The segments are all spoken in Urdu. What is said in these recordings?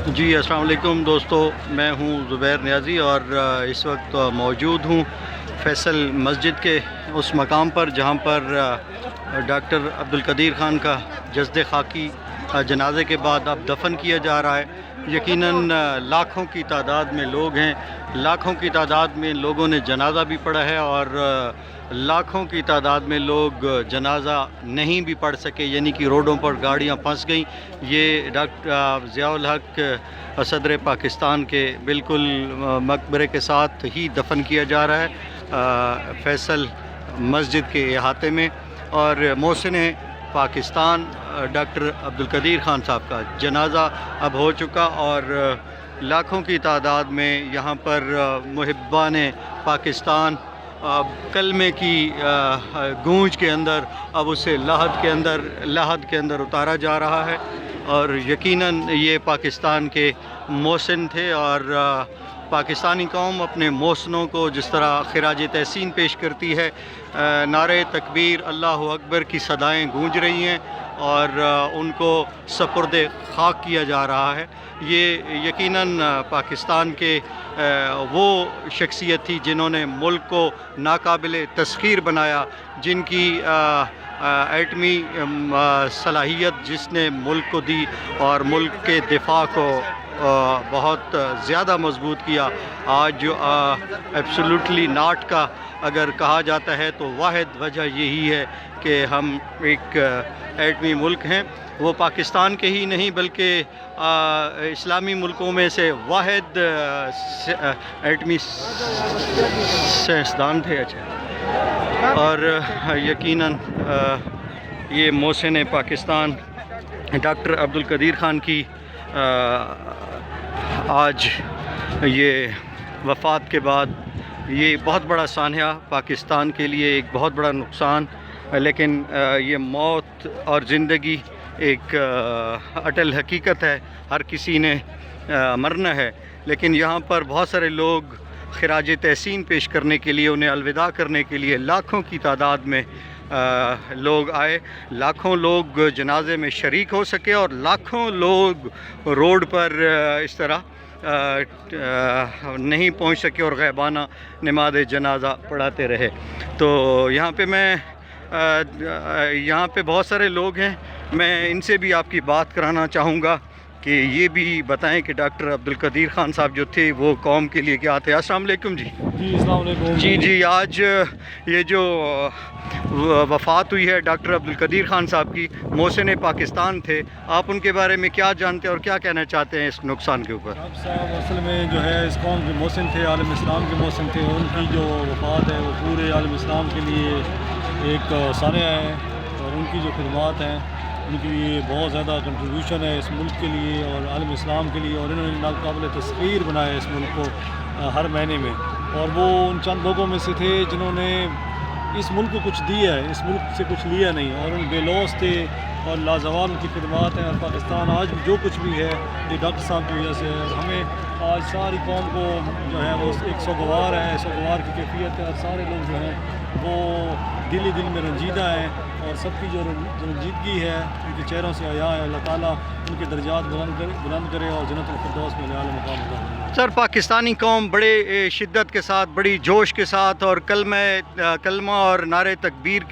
جی السلام علیکم دوستو، میں ہوں زبیر نیازی اور اس وقت موجود ہوں فیصل مسجد کے اس مقام پر جہاں پر ڈاکٹر عبدالقدیر خان کا جسد خاکی جنازے کے بعد اب دفن کیا جا رہا ہے۔ یقیناً لاکھوں کی تعداد میں لوگ ہیں، لاکھوں کی تعداد میں لوگوں نے جنازہ بھی پڑھا ہے اور لاکھوں کی تعداد میں لوگ جنازہ نہیں بھی پڑھ سکے، یعنی کہ روڈوں پر گاڑیاں پھنس گئیں۔ یہ ڈاکٹر ضیاء الحق صدر پاکستان کے بالکل مقبرے کے ساتھ ہی دفن کیا جا رہا ہے فیصل مسجد کے احاطے میں، اور محسن پاکستان ڈاکٹر عبدالقدیر خان صاحب کا جنازہ اب ہو چکا اور لاکھوں کی تعداد میں یہاں پر محبان پاکستان کلمے کی گونج کے اندر اب اسے لحد کے اندر اتارا جا رہا ہے۔ اور یقیناً یہ پاکستان کے محسن تھے اور پاکستانی قوم اپنے محسنوں کو جس طرح خراج تحسین پیش کرتی ہے، نعرہ تکبیر اللہ اکبر کی صدائیں گونج رہی ہیں اور ان کو سپرد خاک کیا جا رہا ہے۔ یہ یقیناً پاکستان کے وہ شخصیت تھی جنہوں نے ملک کو ناقابل تسخیر بنایا، جن کی ایٹمی صلاحیت جس نے ملک کو دی اور ملک کے دفاع کو بہت زیادہ مضبوط کیا۔ آج جو ایبسولوٹلی ناٹ کا اگر کہا جاتا ہے تو واحد وجہ یہی ہے کہ ہم ایک ایٹمی ملک ہیں، وہ پاکستان کے ہی نہیں بلکہ اسلامی ملکوں میں سے واحد ایٹمی سائنسدان تھے۔ اچھا، اور یقیناً یہ محسن پاکستان ڈاکٹر عبدالقدیر خان کی آج یہ وفات کے بعد یہ بہت بڑا سانحہ پاکستان کے لیے، ایک بہت بڑا نقصان، لیکن یہ موت اور زندگی ایک اٹل حقیقت ہے، ہر کسی نے مرنا ہے، لیکن یہاں پر بہت سارے لوگ خراج تحسین پیش کرنے کے لیے، انہیں الوداع کرنے کے لیے لاکھوں کی تعداد میں لوگ آئے، لاکھوں لوگ جنازے میں شریک ہو سکے اور لاکھوں لوگ روڈ پر اس طرح نہیں پہنچ سکے اور غائبانہ نماز جنازہ پڑھاتے رہے۔ تو یہاں پہ بہت سارے لوگ ہیں، میں ان سے بھی آپ کی بات کرانا چاہوں گا کہ یہ بھی بتائیں کہ ڈاکٹر عبدالقدیر خان صاحب جو تھے وہ قوم کے لیے کیا تھے۔ السلام علیکم جی۔ جی السلام علیکم۔ جی آج یہ جو وفات ہوئی ہے ڈاکٹر عبدالقدیر خان صاحب کی، محسن پاکستان تھے، آپ ان کے بارے میں کیا جانتے ہیں اور کیا کہنا چاہتے ہیں اس نقصان کے اوپر؟ ڈاکٹر صاحب اصل میں جو ہے اس قوم کے محسن تھے، عالم اسلام کے محسن تھے، ان کی جو وفات ہے وہ پورے عالم اسلام کے لیے ایک سانحہ ہے، اور ان کی جو خدمات ہیں ان کے لیے بہت زیادہ کنٹریبیوشن ہے اس ملک کے لیے اور عالم اسلام کے لیے، اور انہوں نے ناقابل تسخیر بنایا اس ملک کو ہر معنی میں، اور وہ ان چند لوگوں میں سے تھے جنہوں نے اس ملک کو کچھ دیا ہے، اس ملک سے کچھ لیا نہیں، اور ان بے لوث تھے اور لازوال ان کی خدمات ہیں، اور پاکستان آج بھی جو کچھ بھی ہے یہ ڈاکٹر صاحب کی وجہ سے ہے، اور ہمیں آج ساری قوم کو جو ہے وہ ایک سوگوار ہے، سوگوار کی کیفیت ہے، اور سارے لوگ جو ہیں وہ دل میں رنجیدہ ہیں، اور سب کی جو رنجیدگی ہے ان کے چہروں سے حیا ہے۔ اللہ تعالیٰ ان کے درجات بلند کرے اور جنت الفردوس میں اعلیٰ مقام عطا فرمائے۔ سر، پاکستانی قوم بڑے شدت کے ساتھ، بڑی جوش کے ساتھ اور کلمہ اور نعرہ تکبیر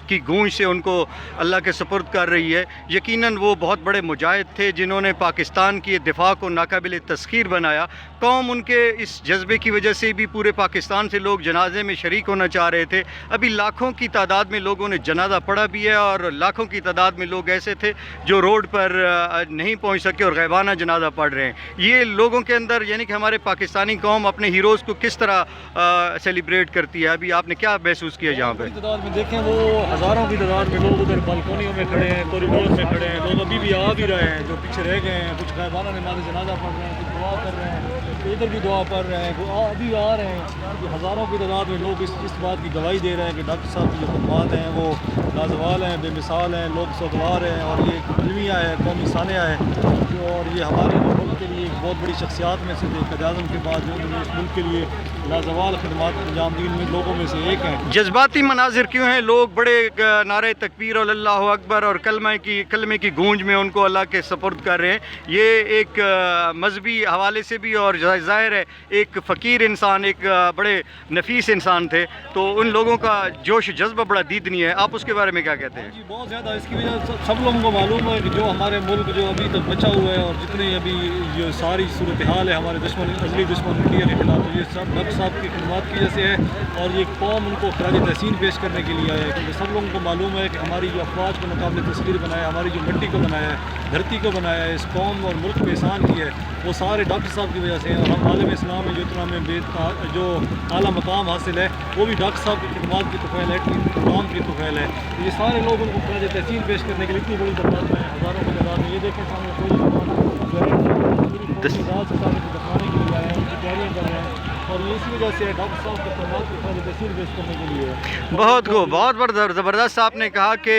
کی گونج سے ان کو اللہ کے سپرد کر رہی ہے۔ یقیناً وہ بہت بڑے مجاہد تھے جنہوں نے پاکستان کی دفاع کو ناقابل تسخیر بنایا۔ قوم ان کے اس جذبے کی وجہ سے بھی پورے پاکستان سے لوگ جنازے میں شریک ہونا چاہ رہے تھے۔ ابھی لاکھوں کی تعداد میں لوگوں نے جنازہ پڑھا بھی ہے، اور لاکھوں کی تعداد میں لوگ ایسے تھے جو روڈ پر نہیں پہنچ سکے اور غائبانہ جنازہ پڑھ رہے ہیں۔ یہ لوگوں کے اندر، یعنی کہ ہمارے پاکستانی قوم اپنے ہیروز کو کس طرح سیلیبریٹ کرتی ہے، ابھی آپ نے کیا محسوس کیا یہاں پہ؟ تعداد میں دیکھیں وہ ہزاروں کی تعداد میں لوگ ادھر بالکونیوں میں کھڑے ہیں، کوریڈور میں کھڑے ہیں، لوگ ابھی بھی آ بھی رہے ہیں، جو پیچھے رہ گئے ہیں، کچھ غائبانہ نماز جنازہ پڑھ رہے ہیں، کچھ دعا کر رہے ہیں، ادھر بھی دعا پڑھ رہے ہیں، ابھی آ رہے ہیں۔ یہ ہزاروں کی تعداد میں لوگ اس بات کی گواہی دے رہے ہیں کہ ڈاکٹر صاحب کی جو خدمات ہیں وہ لازوال ہیں، بے مثال ہیں، لوگ سوگوار ہیں، اور یہ ایک المیہ ہے، قومی سانحہ ہے، اور یہ ہمارے ملک کے لیے ایک بہت بڑی شخصیات میں سے قائد اعظم کے بعد جو انہوں نے اس ملک کے لیے لازوال خدمات انجام دی، ان لوگوں میں سے ایک ہیں۔ جذباتی مناظر کیوں ہیں؟ لوگ لوگ بڑے نعرے تکبیر اور اللہ اکبر اور کلمے کی گونج میں ان کو اللہ کے سپرد کر رہے ہیں. یہ ایک مذہبی حوالے سے بھی اور ظاہر ہے ایک فقیر انسان، ایک بڑے نفیس انسان تھے، تو ان لوگوں کا جوش و جذبہ بڑا دیدنی ہے. آپ اس کے بارے میں کیا کہتے ہیں؟ جی بہت زیادہ. اس کی وجہ سے سب لوگوں کو معلوم ہے کہ جو ہمارے ملک جو ابھی تک بچا ہوا ہے اور جتنے ابھی جو ساری صورتحال ہے ہمارے ازلی دشمن انڈیا کے خلاف، تو یہ سب ڈاکٹر صاحب کی خدمات کی وجہ سے ہے. اور یہ قوم ان کو خراج تحسین پیش کرنے کے لیے آیا ہے، کیونکہ سب لوگوں کو معلوم ہے کہ ہماری جو افواج کو مقابل تصویر بنایا، ہماری جو مٹی کو بنایا ہے، دھرتی کو بنایا ہے، اس قوم اور ملک پہ احسان کی ہے، وہ سارے ڈاکٹر صاحب کی وجہ سے ہیں. اور ہم عالم اسلام میں جو اتنا ہمیں جو اعلیٰ مقام حاصل ہے وہ بھی ڈاکٹر صاحب کی خدمات کی توفیل ہے، کام کی توفیل ہے. یہ سارے لوگ ان کو خراج تحسین پیش کرنے کے لیے اتنی بڑی تعداد میں ہزاروں کی تعداد میں. یہ دیکھیں سامنے پوری رات سے سامنے کو دکھانے کے لیے آئے ہیں، ان کی تیاریاں کر رہے ہیں، اور یہ اسی وجہ سے ڈاکٹر صاحب کی خدمات کی خراج تحسین پیش کرنے کے لیے. بہت خوب، بہت بڑا زبردست. آپ نے کہا کہ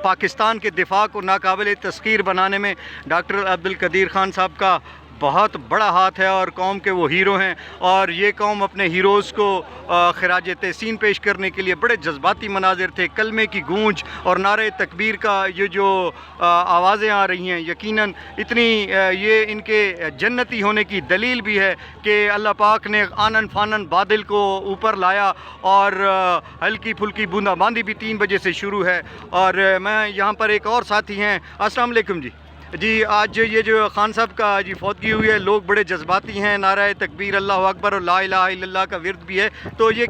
پاکستان کے دفاع کو ناقابل تسخیر بنانے میں ڈاکٹر عبدالقدیر خان صاحب کا بہت بڑا ہاتھ ہے اور قوم کے وہ ہیرو ہیں، اور یہ قوم اپنے ہیروز کو خراج تحسین پیش کرنے کے لیے بڑے جذباتی مناظر تھے. کلمے کی گونج اور نعرہ تکبیر کا یہ جو آوازیں آ رہی ہیں، یقیناً اتنی یہ ان کے جنتی ہونے کی دلیل بھی ہے کہ اللہ پاک نے آنن فانن بادل کو اوپر لایا، اور ہلکی پھلکی بوندا باندی بھی 3 بجے سے شروع ہے. اور میں یہاں پر ایک اور ساتھی ہیں. السلام علیکم جی. آج یہ جو خان صاحب کا جی فوتگی ہوئی ہے، لوگ بڑے جذباتی ہیں، نعرہ تکبیر اللہ اکبر اور لا الہ الا اللہ کا ورد بھی ہے، تو یہ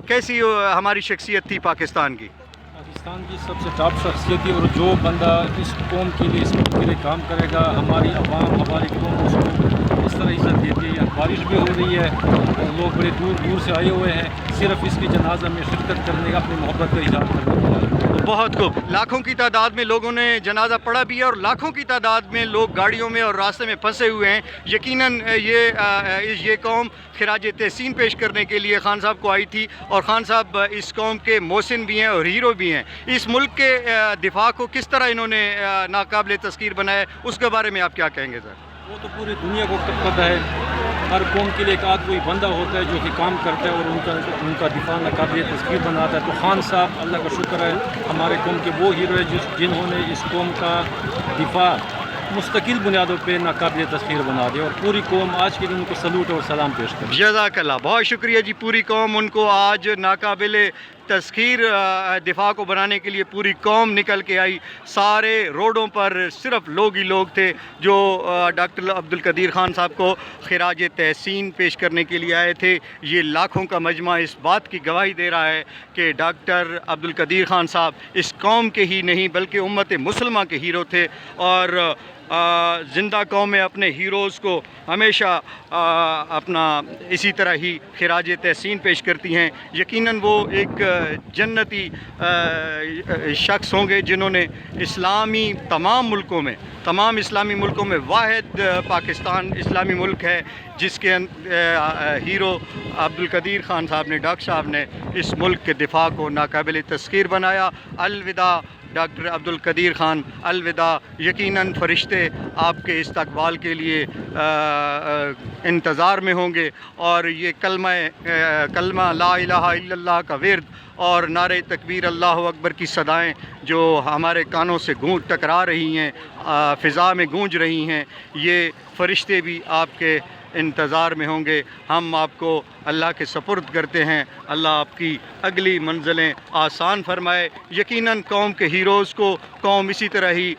کیسی ہماری شخصیت تھی پاکستان کی؟ پاکستان کی سب سے ٹاپ شخصیت تھی، اور جو بندہ اس قوم کے لیے، اس ملک کے لیے کام کرے گا، ہماری عوام، ہماری قوم اس کو اس طرح عزت دیتی ہے. بارش بھی ہو رہی ہے اور لوگ بڑے دور دور سے آئے ہوئے ہیں صرف اس کی جنازہ میں شرکت کرنے کا، اپنی محبت کا اظہار کرنے کے لیے. بہت خوب. لاکھوں کی تعداد میں لوگوں نے جنازہ پڑھا بھی ہے، اور لاکھوں کی تعداد میں لوگ گاڑیوں میں اور راستے میں پھنسے ہوئے ہیں. یقیناً یہ قوم خراج تحسین پیش کرنے کے لیے خان صاحب کو آئی تھی، اور خان صاحب اس قوم کے محسن بھی ہیں اور ہیرو بھی ہیں. اس ملک کے دفاع کو کس طرح انہوں نے ناقابل تسخیر بنایا ہے، اس کے بارے میں آپ کیا کہیں گے سر؟ وہ تو پوری دنیا کو پتہ ہے. ہر قوم کے لیے ایک آدھ کوئی بندہ ہوتا ہے جو کہ کام کرتا ہے اور ان کا دفاع ناقابل تسخیر بناتا ہے. تو خان صاحب اللہ کا شکر ہے، ہمارے قوم کے وہ ہیرو ہے جنہوں نے اس قوم کا دفاع مستقل بنیادوں پہ ناقابل تسخیر بنا دیا، اور پوری قوم آج کے دن ان کو سلوٹ اور سلام پیش کرتی ہے. جزاک اللہ، بہت شکریہ جی. پوری قوم ان کو آج ناقابل تسخیر دفاع کو بنانے کے لیے پوری قوم نکل کے آئی. سارے روڈوں پر صرف لوگ ہی لوگ تھے جو ڈاکٹر عبدالقدیر خان صاحب کو خراج تحسین پیش کرنے کے لیے آئے تھے. یہ لاکھوں کا مجمع اس بات کی گواہی دے رہا ہے کہ ڈاکٹر عبدالقدیر خان صاحب اس قوم کے ہی نہیں بلکہ امت مسلمہ کے ہیرو تھے، اور زندہ قومیں اپنے ہیروز کو ہمیشہ اپنا اسی طرح ہی خراج تحسین پیش کرتی ہیں. یقیناً وہ ایک جنتی شخص ہوں گے جنہوں نے تمام اسلامی ملکوں میں واحد پاکستان اسلامی ملک ہے جس کے ہیرو عبدالقدیر خان صاحب نے، ڈاکٹر صاحب نے اس ملک کے دفاع کو ناقابل تسخیر بنایا. الوداع ڈاکٹر عبدالقدیر خان، الوداع. یقیناً فرشتے آپ کے استقبال کے لیے انتظار میں ہوں گے، اور یہ کلمہ لا الہ الا اللہ کا ورد اور نعرہ تکبیر اللہ اکبر کی صدائیں جو ہمارے کانوں سے ٹکرا رہی ہیں، فضا میں گونج رہی ہیں، یہ فرشتے بھی آپ کے انتظار میں ہوں گے. ہم آپ کو اللہ کے سپرد کرتے ہیں. اللہ آپ کی اگلی منزلیں آسان فرمائے. یقیناً قوم کے ہیروز کو قوم اسی طرح ہی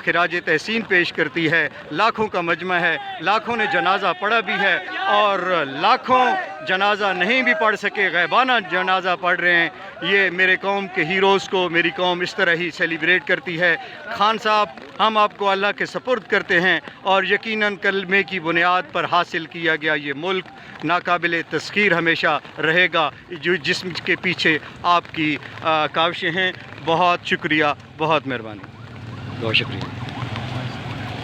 خراج تحسین پیش کرتی ہے. لاکھوں کا مجمع ہے، لاکھوں نے جنازہ پڑھا بھی ہے، اور لاکھوں جنازہ نہیں بھی پڑھ سکے، غیبانہ جنازہ پڑھ رہے ہیں. یہ میرے قوم کے ہیروز کو میری قوم اس طرح ہی سیلیبریٹ کرتی ہے. خان صاحب، ہم آپ کو اللہ کے سپرد کرتے ہیں، اور یقیناً کلمے کی بنیاد پر حاصل کیا گیا یہ ملک ناقابل تسخیر ہمیشہ رہے گا، جس کے پیچھے آپ کی کاوشیں ہیں. بہت شکریہ، بہت مہربانی، بہت شکریہ.